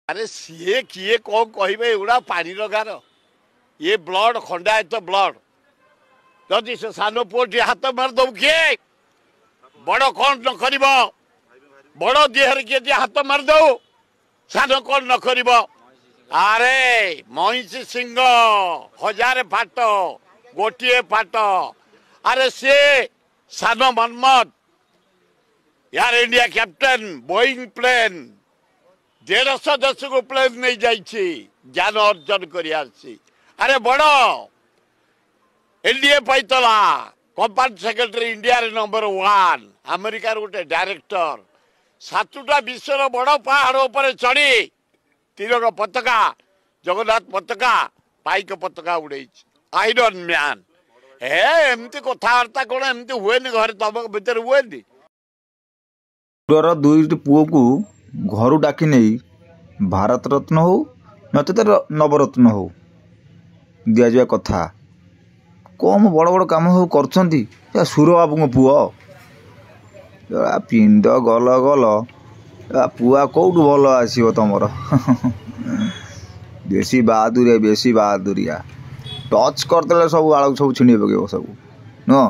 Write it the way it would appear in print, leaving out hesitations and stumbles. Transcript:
अरे सीए किए कौन कहे एगुड़ा पानी गार ये ब्लड खंडायत ब्लड जदि से सान पुओटी हाथ मारिदब किए बड़ कौन न कर बड़ देहर किए हाथ मारिदे सान कौन न कर अरे महिषी सिंह हजार फाट गोटे फाट अरे सी सान मनमत यार इंडिया कैप्टेन बोइंग प्लेन 150 देश को प्लेन नहीं जाइए ज्ञान अर्जन कर अरे बड़ एनडीए पाइतला कंपानी सेक्रेटरी इंडिया रे नंबर 1 अमेरिका गोटे डायरेक्टर 7टा विश्वर बड़ पहाड़ उपर चढ़ी तिरंगा पताका जगन्नाथ पताका पाइक पताका उड़े आयरन मैन एमती कथबार्ता कौन एमती हुए घर तुम भर हुए दुईटी पुओ को घर डाकी नहीं भारत रत्न हो नचेत नवरत्न हो दि जा कथा कम बड़ बड़ कम सब कर सुर बाबू पुओ पिंड गल गल पुआ कौटू भल आसो तुम बेसी बहादुरिया टच करदे सब आड़ सब छिड़ी पक सब नुह